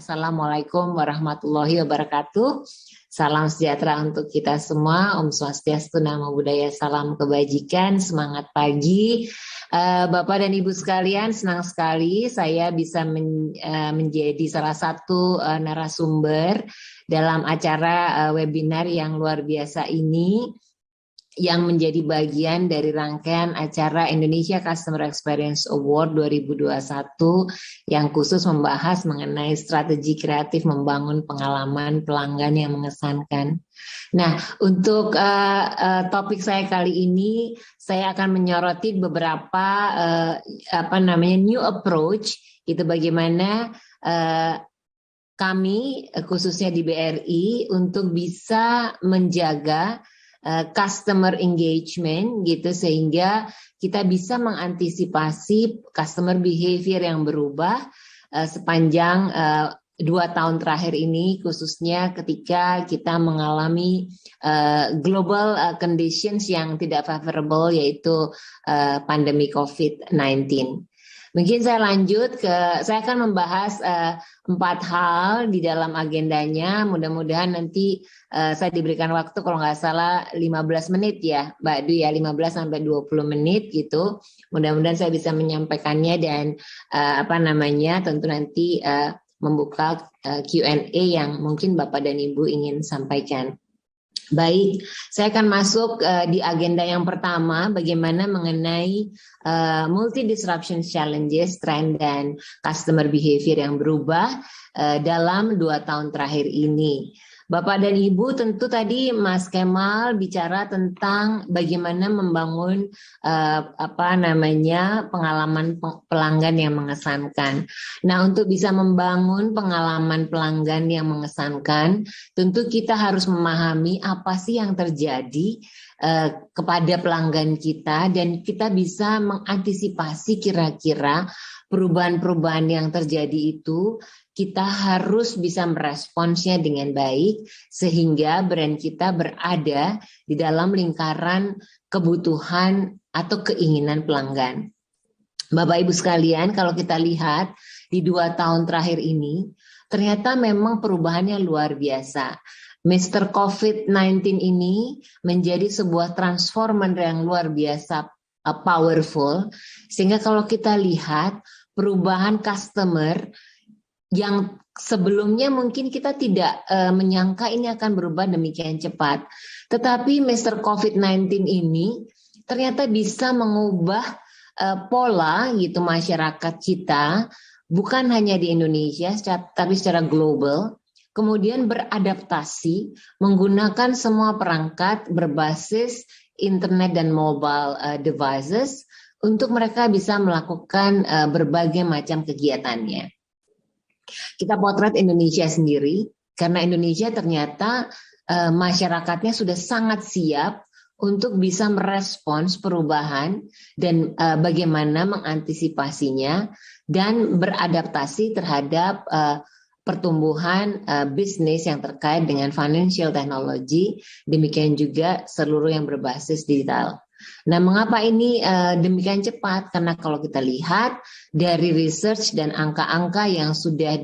Assalamualaikum warahmatullahi wabarakatuh. Salam sejahtera untuk kita semua. Om Swastiastu, Namo Buddhaya, salam kebajikan, semangat pagi. Bapak dan Ibu sekalian, senang sekali saya bisa menjadi salah satu narasumber dalam acara webinar yang luar biasa ini, yang menjadi bagian dari rangkaian acara Indonesia Customer Experience Award 2021 yang khusus membahas mengenai strategi kreatif membangun pengalaman pelanggan yang mengesankan. Nah, untuk topik saya kali ini, saya akan menyoroti beberapa new approach, itu bagaimana kami khususnya di BRI untuk bisa menjaga customer engagement gitu, sehingga kita bisa mengantisipasi customer behavior yang berubah sepanjang 2 tahun terakhir ini, khususnya ketika kita mengalami global conditions yang tidak favorable, yaitu pandemi COVID-19. Mungkin saya lanjut saya akan membahas 4 hal di dalam agendanya. Mudah-mudahan nanti saya diberikan waktu kalau nggak salah 15 menit ya, Mbak Dwi ya, 15 sampai 20 menit gitu. Mudah-mudahan saya bisa menyampaikannya dan tentu nanti membuka Q&A yang mungkin Bapak dan Ibu ingin sampaikan. Baik, saya akan masuk di agenda yang pertama, bagaimana mengenai multi disruption challenges, trend dan customer behavior yang berubah dalam 2 tahun terakhir ini. Bapak dan Ibu, tentu tadi Mas Kemal bicara tentang bagaimana membangun pengalaman pelanggan yang mengesankan. Nah, untuk bisa membangun pengalaman pelanggan yang mengesankan, tentu kita harus memahami apa sih yang terjadi kepada pelanggan kita, dan kita bisa mengantisipasi kira-kira perubahan-perubahan yang terjadi itu. Kita harus bisa meresponsnya dengan baik sehingga brand kita berada di dalam lingkaran kebutuhan atau keinginan pelanggan. Bapak Ibu sekalian, kalau kita lihat di 2 tahun terakhir ini, ternyata memang perubahannya luar biasa. Mr. COVID-19 ini menjadi sebuah transformer yang luar biasa powerful, sehingga kalau kita lihat perubahan customer yang sebelumnya mungkin kita tidak menyangka ini akan berubah demikian cepat. Tetapi Mr. COVID-19 ini ternyata bisa mengubah pola gitu masyarakat kita, bukan hanya di Indonesia tapi secara global. Kemudian beradaptasi menggunakan semua perangkat berbasis internet dan mobile devices untuk mereka bisa melakukan berbagai macam kegiatannya. Kita potret Indonesia sendiri, karena Indonesia ternyata masyarakatnya sudah sangat siap untuk bisa merespons perubahan dan bagaimana mengantisipasinya dan beradaptasi terhadap pertumbuhan bisnis yang terkait dengan financial technology, demikian juga seluruh yang berbasis digital. Nah, mengapa ini demikian cepat? Karena kalau kita lihat dari research dan angka-angka yang sudah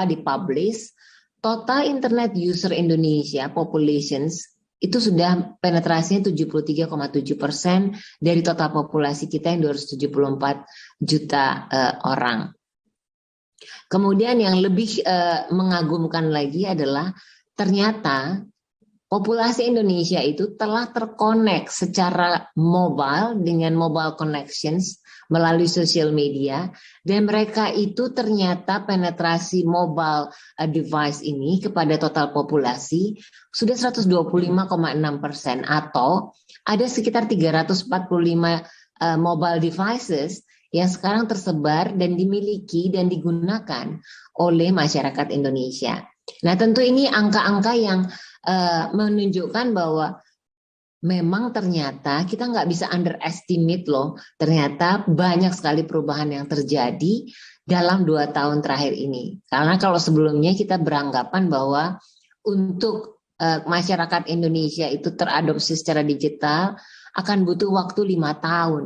dipublish, total internet user Indonesia populations itu sudah penetrasinya 73,7% dari total populasi kita yang 274 juta orang. Kemudian yang lebih mengagumkan lagi adalah ternyata populasi Indonesia itu telah terkonek secara mobile dengan mobile connections melalui social media, dan mereka itu ternyata penetrasi mobile device ini kepada total populasi sudah 125,6%, atau ada sekitar 345 mobile devices yang sekarang tersebar dan dimiliki dan digunakan oleh masyarakat Indonesia. Nah, tentu ini angka-angka yang menunjukkan bahwa memang ternyata kita nggak bisa underestimate loh, ternyata banyak sekali perubahan yang terjadi dalam 2 tahun terakhir ini. Karena kalau sebelumnya kita beranggapan bahwa untuk masyarakat Indonesia itu teradopsi secara digital akan butuh waktu 5 tahun.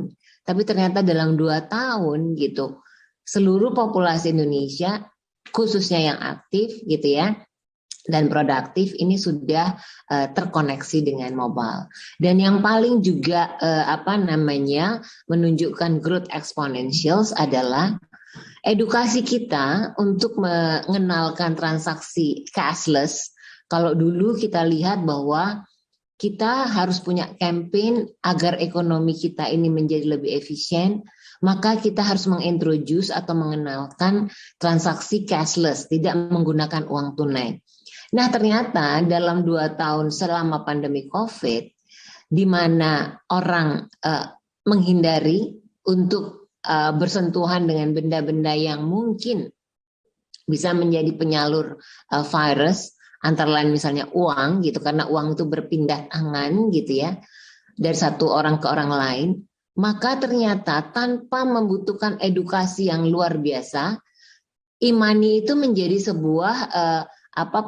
Tapi ternyata dalam 2 tahun gitu, seluruh populasi Indonesia khususnya yang aktif gitu ya dan produktif ini sudah terkoneksi dengan mobile. Dan yang paling juga menunjukkan growth exponentials adalah edukasi kita untuk mengenalkan transaksi cashless. Kalau dulu kita lihat bahwa kita harus punya campaign agar ekonomi kita ini menjadi lebih efisien, maka kita harus mengintroduce atau mengenalkan transaksi cashless, tidak menggunakan uang tunai. Nah, ternyata dalam 2 tahun selama pandemi COVID, di mana orang menghindari untuk bersentuhan dengan benda-benda yang mungkin bisa menjadi penyalur virus, antara lain misalnya uang gitu, karena uang itu berpindah tangan gitu ya dari satu orang ke orang lain, maka ternyata tanpa membutuhkan edukasi yang luar biasa, e-money itu menjadi sebuah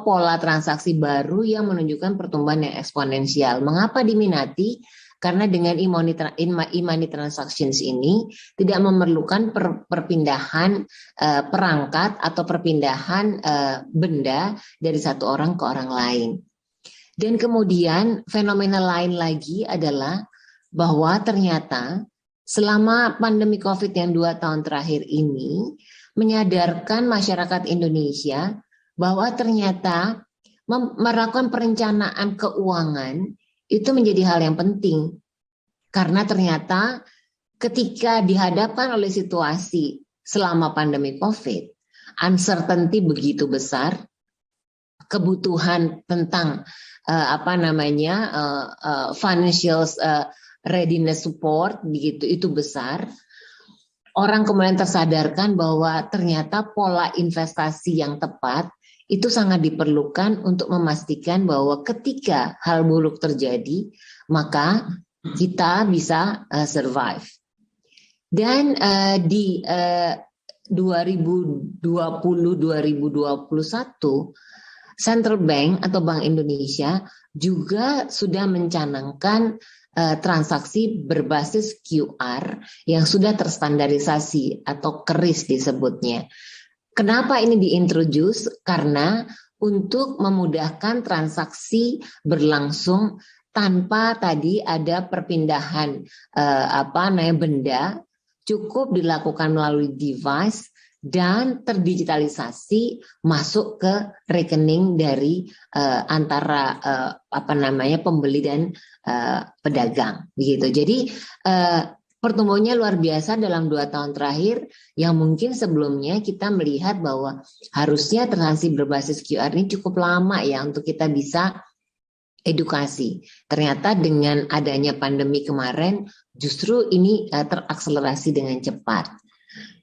pola transaksi baru yang menunjukkan pertumbuhan yang eksponensial. Mengapa diminati? Karena dengan e-money transactions ini tidak memerlukan perpindahan perangkat atau perpindahan benda dari satu orang ke orang lain. Dan kemudian fenomena lain lagi adalah bahwa ternyata selama pandemi COVID yang 2 tahun terakhir ini menyadarkan masyarakat Indonesia bahwa ternyata melakukan perencanaan keuangan itu menjadi hal yang penting, karena ternyata ketika dihadapkan oleh situasi selama pandemi COVID, uncertainty begitu besar, kebutuhan tentang financial readiness support begitu itu besar. Orang kemudian tersadarkan bahwa ternyata pola investasi yang tepat itu sangat diperlukan untuk memastikan bahwa ketika hal buruk terjadi, maka kita bisa survive. Dan di 2020-2021, Central Bank atau Bank Indonesia juga sudah mencanangkan transaksi berbasis QR yang sudah terstandarisasi atau KRIS disebutnya. Kenapa ini diintroduce? Karena untuk memudahkan transaksi berlangsung tanpa tadi ada perpindahan benda, cukup dilakukan melalui device dan terdigitalisasi masuk ke rekening dari antara pembeli dan pedagang begitu. Jadi pertumbuhannya luar biasa dalam 2 tahun terakhir, yang mungkin sebelumnya kita melihat bahwa harusnya transaksi berbasis QR ini cukup lama ya untuk kita bisa edukasi. Ternyata dengan adanya pandemi kemarin justru ini terakselerasi dengan cepat.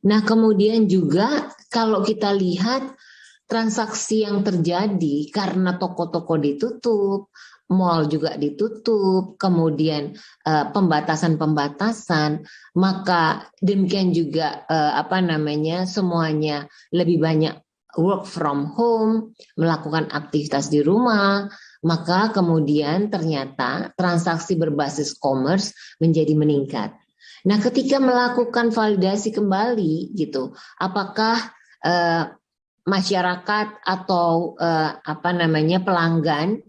Nah, kemudian juga kalau kita lihat transaksi yang terjadi karena toko-toko ditutup, mall juga ditutup, kemudian pembatasan-pembatasan, maka demikian juga semuanya lebih banyak work from home, melakukan aktivitas di rumah, maka kemudian ternyata transaksi berbasis commerce menjadi meningkat. Nah, ketika melakukan validasi kembali gitu, apakah masyarakat atau pelanggan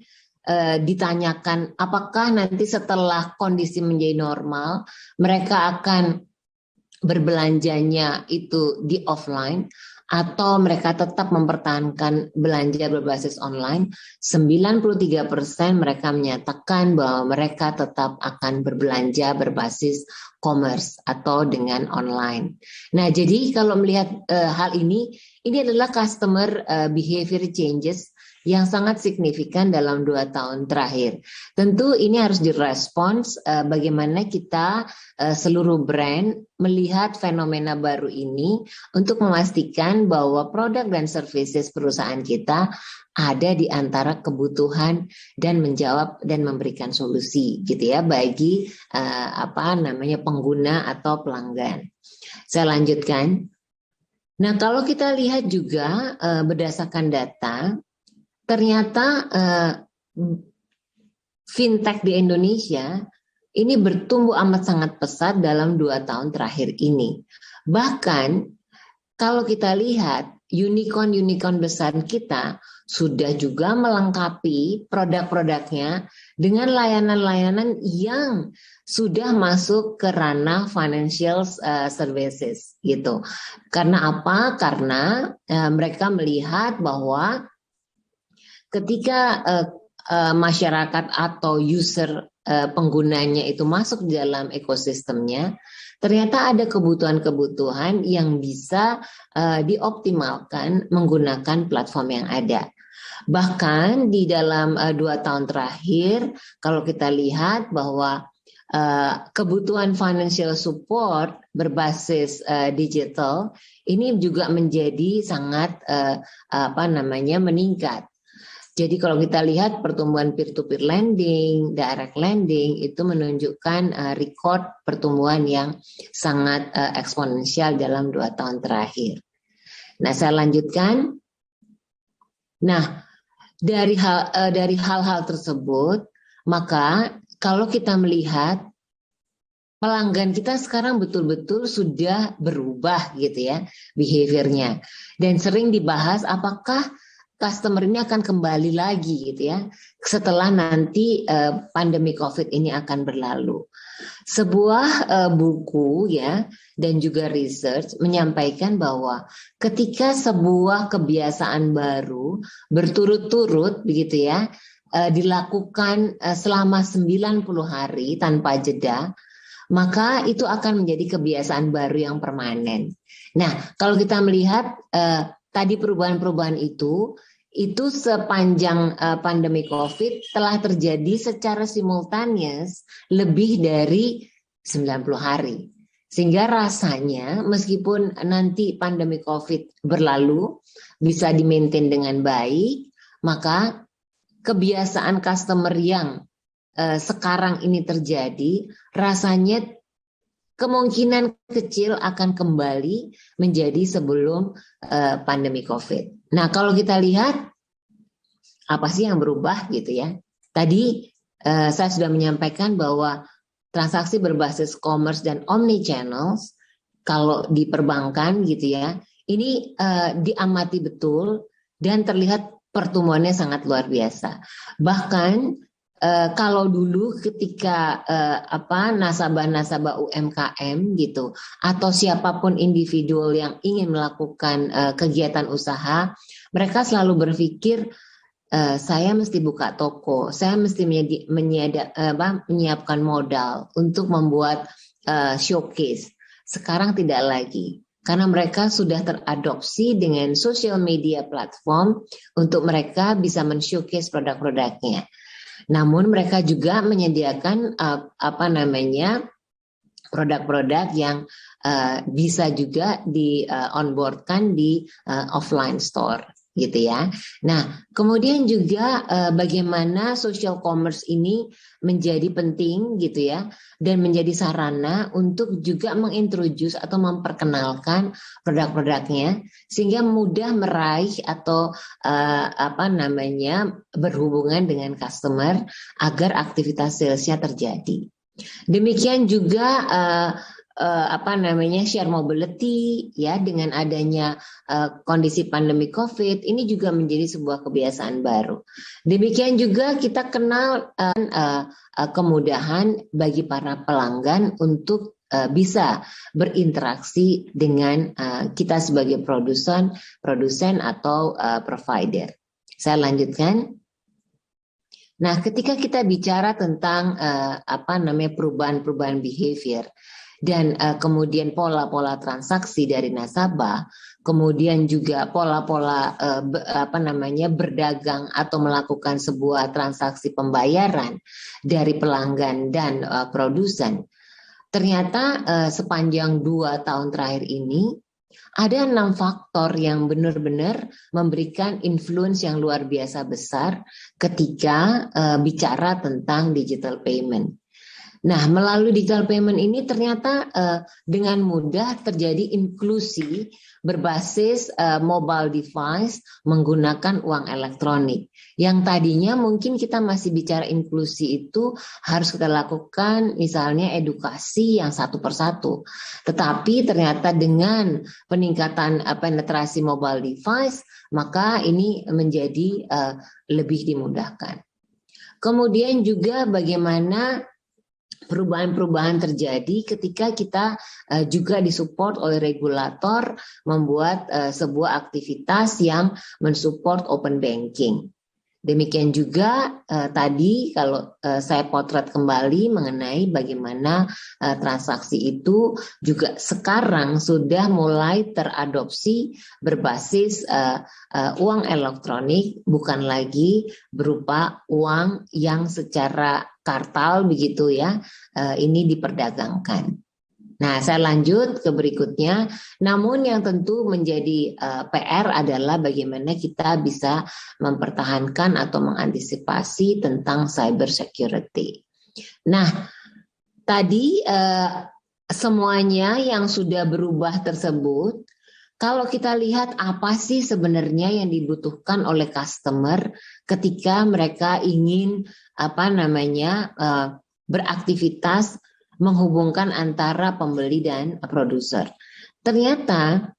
ditanyakan apakah nanti setelah kondisi menjadi normal mereka akan berbelanjanya itu di offline atau mereka tetap mempertahankan belanja berbasis online. 93% mereka menyatakan bahwa mereka tetap akan berbelanja berbasis commerce atau dengan online. Nah, jadi kalau melihat hal ini adalah customer behavior changes yang sangat signifikan dalam 2 tahun terakhir. Tentu ini harus direspons bagaimana kita seluruh brand melihat fenomena baru ini untuk memastikan bahwa produk dan services perusahaan kita ada di antara kebutuhan dan menjawab dan memberikan solusi gitu ya bagi pengguna atau pelanggan. Saya lanjutkan. Nah, kalau kita lihat juga berdasarkan data, ternyata fintech di Indonesia ini bertumbuh amat sangat pesat dalam 2 tahun terakhir ini. Bahkan kalau kita lihat unicorn besar kita sudah juga melengkapi produk-produknya dengan layanan-layanan yang sudah masuk ke ranah financial services gitu. Karena apa? Karena mereka melihat bahwa ketika masyarakat atau user penggunanya itu masuk di dalam ekosistemnya, ternyata ada kebutuhan-kebutuhan yang bisa dioptimalkan menggunakan platform yang ada. Bahkan di dalam 2 tahun terakhir, kalau kita lihat bahwa kebutuhan financial support berbasis digital ini juga menjadi sangat meningkat. Jadi kalau kita lihat pertumbuhan peer-to-peer lending, direct lending itu menunjukkan record pertumbuhan yang sangat eksponensial dalam 2 tahun terakhir. Nah, saya lanjutkan. Nah, dari hal-hal tersebut, maka kalau kita melihat pelanggan kita sekarang betul-betul sudah berubah gitu ya behaviornya, dan sering dibahas apakah customer ini akan kembali lagi gitu ya setelah nanti pandemi COVID ini akan berlalu. Sebuah buku ya dan juga research menyampaikan bahwa ketika sebuah kebiasaan baru berturut-turut begitu ya dilakukan selama 90 hari tanpa jeda, maka itu akan menjadi kebiasaan baru yang permanen. Nah, kalau kita melihat tadi perubahan-perubahan itu sepanjang pandemi COVID telah terjadi secara simultaneous lebih dari 90 hari. Sehingga rasanya meskipun nanti pandemi COVID berlalu bisa di-maintain dengan baik, maka kebiasaan customer yang sekarang ini terjadi rasanya kemungkinan kecil akan kembali menjadi sebelum pandemi COVID. Nah, kalau kita lihat apa sih yang berubah gitu ya. Tadi saya sudah menyampaikan bahwa transaksi berbasis commerce dan omni channels kalau di perbankan gitu ya, ini diamati betul dan terlihat pertumbuhannya sangat luar biasa. Bahkan kalau dulu ketika nasabah-nasabah UMKM gitu atau siapapun individual yang ingin melakukan kegiatan usaha, mereka selalu berpikir saya mesti buka toko, saya mesti menyiapkan modal untuk membuat showcase. Sekarang tidak lagi, karena mereka sudah teradopsi dengan social media platform untuk mereka bisa men-showcase produk-produknya. Namun mereka juga menyediakan produk-produk yang bisa juga di onboardkan di offline store gitu ya. Nah, kemudian juga bagaimana social commerce ini menjadi penting gitu ya, dan menjadi sarana untuk juga mengintroduce atau memperkenalkan produk-produknya sehingga mudah meraih atau berhubungan dengan customer agar aktivitas salesnya terjadi. Demikian juga share mobility ya, dengan adanya kondisi pandemi COVID ini juga menjadi sebuah kebiasaan baru. Demikian juga kita kenal kemudahan bagi para pelanggan untuk bisa berinteraksi dengan kita sebagai produsen atau provider. Saya lanjutkan. Nah, ketika kita bicara tentang perubahan-perubahan behavior dan kemudian pola-pola transaksi dari nasabah, kemudian juga pola-pola berdagang atau melakukan sebuah transaksi pembayaran dari pelanggan dan produsen. Ternyata sepanjang 2 tahun terakhir ini ada 6 faktor yang benar-benar memberikan influence yang luar biasa besar ketika bicara tentang digital payment. Nah, melalui digital payment ini ternyata dengan mudah terjadi inklusi berbasis mobile device menggunakan uang elektronik. Yang tadinya mungkin kita masih bicara inklusi itu harus kita lakukan misalnya edukasi yang satu persatu. Tetapi ternyata dengan peningkatan penetrasi mobile device, maka ini menjadi lebih dimudahkan. Kemudian juga bagaimana perubahan-perubahan terjadi ketika kita juga disupport oleh regulator membuat sebuah aktivitas yang mensupport open banking. Demikian juga tadi kalau saya potret kembali mengenai bagaimana transaksi itu juga sekarang sudah mulai teradopsi berbasis uang elektronik, bukan lagi berupa uang yang secara kartal begitu ya, ini diperdagangkan. Nah, saya lanjut ke berikutnya. Namun yang tentu menjadi PR adalah bagaimana kita bisa mempertahankan atau mengantisipasi tentang cyber security. Nah, tadi semuanya yang sudah berubah tersebut, kalau kita lihat apa sih sebenarnya yang dibutuhkan oleh customer ketika mereka ingin beraktivitas menghubungkan antara pembeli dan produser. Ternyata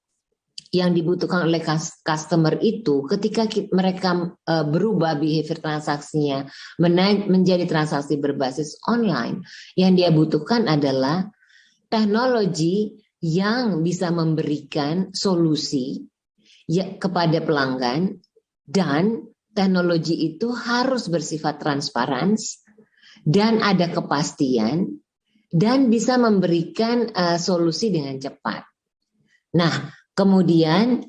yang dibutuhkan oleh customer itu ketika mereka berubah behavior transaksinya menjadi transaksi berbasis online, yang dia butuhkan adalah teknologi yang bisa memberikan solusi kepada pelanggan, dan teknologi itu harus bersifat transparan dan ada kepastian dan bisa memberikan solusi dengan cepat. Nah, kemudian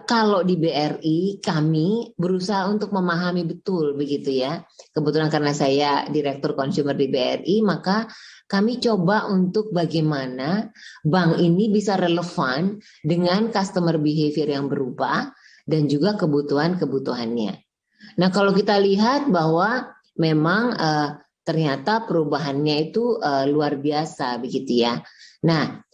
kalau di BRI kami berusaha untuk memahami betul begitu ya. Kebetulan karena saya Direktur Consumer di BRI, maka kami coba untuk bagaimana bank ini bisa relevan dengan customer behavior yang berubah dan juga kebutuhan-kebutuhannya. Nah, kalau kita lihat bahwa memang ternyata perubahannya itu luar biasa begitu ya. Nah,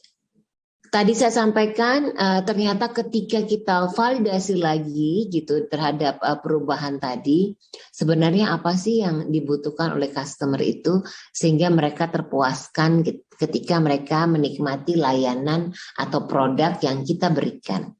tadi saya sampaikan ternyata ketika kita validasi lagi gitu terhadap perubahan tadi, sebenarnya apa sih yang dibutuhkan oleh customer itu sehingga mereka terpuaskan ketika mereka menikmati layanan atau produk yang kita berikan.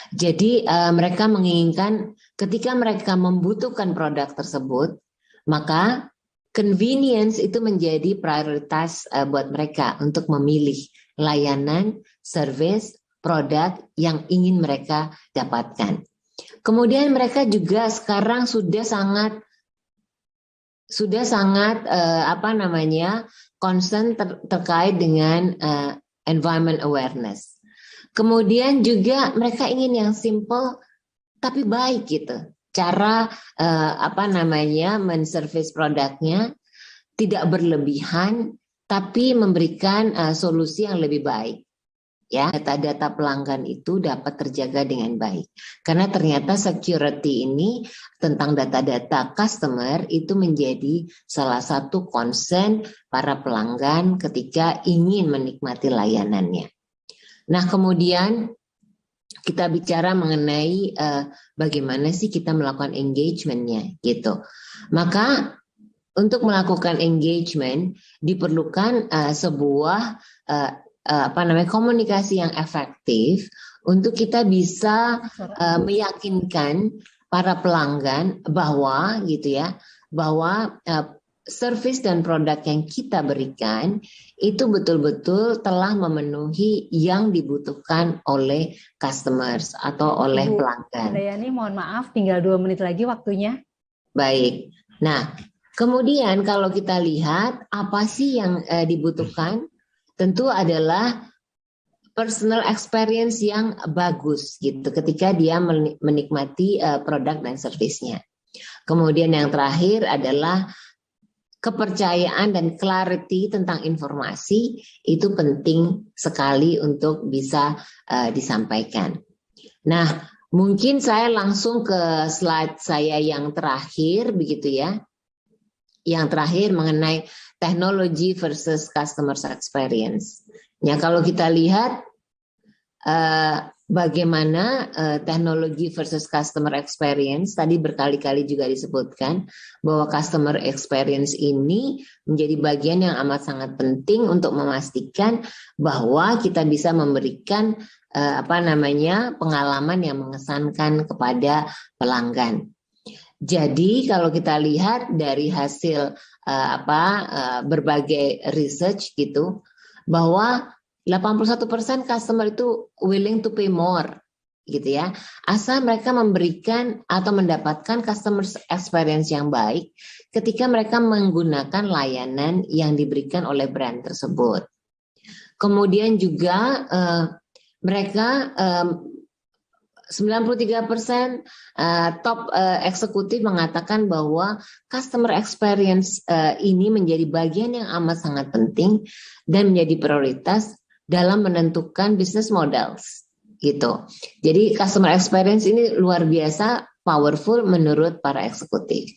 Jadi mereka menginginkan ketika mereka membutuhkan produk tersebut, maka convenience itu menjadi prioritas buat mereka untuk memilih layanan, service, produk yang ingin mereka dapatkan. Kemudian mereka juga sekarang sudah sangat concern terkait dengan environment awareness. Kemudian juga mereka ingin yang simple tapi baik gitu. Cara menservis produknya tidak berlebihan tapi memberikan solusi yang lebih baik. Ya, data-data pelanggan itu dapat terjaga dengan baik. Karena ternyata security ini tentang data-data customer itu menjadi salah satu concern para pelanggan ketika ingin menikmati layanannya. Nah, kemudian kita bicara mengenai bagaimana sih kita melakukan engagement-nya gitu. Maka untuk melakukan engagement diperlukan sebuah komunikasi yang efektif untuk kita bisa meyakinkan para pelanggan bahwa service dan produk yang kita berikan itu betul-betul telah memenuhi yang dibutuhkan oleh customers atau oleh pelanggan. Dayani, mohon maaf, tinggal 2 menit lagi waktunya. Baik. Nah, kemudian kalau kita lihat apa sih yang dibutuhkan, tentu adalah personal experience yang bagus gitu ketika dia menikmati produk dan servisnya. Kemudian yang terakhir adalah kepercayaan dan clarity tentang informasi itu penting sekali untuk bisa disampaikan. Nah, mungkin saya langsung ke slide saya yang terakhir begitu ya. Yang terakhir mengenai teknologi versus customer experience. Ya, kalau kita lihat bagaimana teknologi versus customer experience, tadi berkali-kali juga disebutkan bahwa customer experience ini menjadi bagian yang amat sangat penting untuk memastikan bahwa kita bisa memberikan pengalaman yang mengesankan kepada pelanggan. Jadi kalau kita lihat dari hasil berbagai research gitu, bahwa 81% customer itu willing to pay more gitu ya. Asal mereka memberikan atau mendapatkan customer experience yang baik ketika mereka menggunakan layanan yang diberikan oleh brand tersebut. Kemudian juga mereka 93% top eksekutif mengatakan bahwa customer experience ini menjadi bagian yang amat sangat penting dan menjadi prioritas dalam menentukan business models gitu. Jadi customer experience ini luar biasa powerful menurut para eksekutif.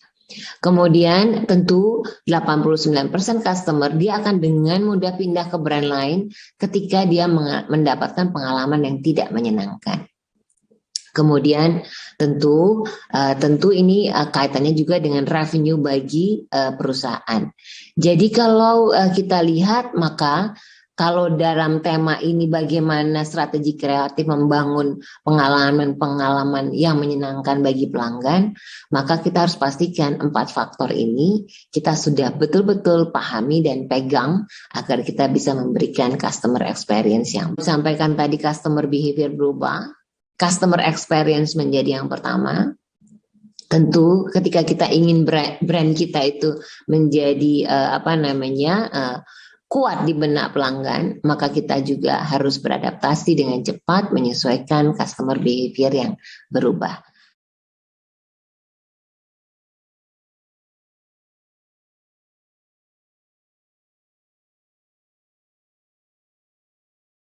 Kemudian tentu 89% customer dia akan dengan mudah pindah ke brand lain ketika dia mendapatkan pengalaman yang tidak menyenangkan. Kemudian tentu ini kaitannya juga dengan revenue bagi perusahaan. Jadi kalau kita lihat, maka kalau dalam tema ini bagaimana strategi kreatif membangun pengalaman yang menyenangkan bagi pelanggan, maka kita harus pastikan 4 faktor ini kita sudah betul-betul pahami dan pegang agar kita bisa memberikan customer experience yang disampaikan tadi. Customer behavior berubah, customer experience menjadi yang pertama. Tentu ketika kita ingin brand kita itu menjadi kuat di benak pelanggan, maka kita juga harus beradaptasi dengan cepat menyesuaikan customer behavior yang berubah.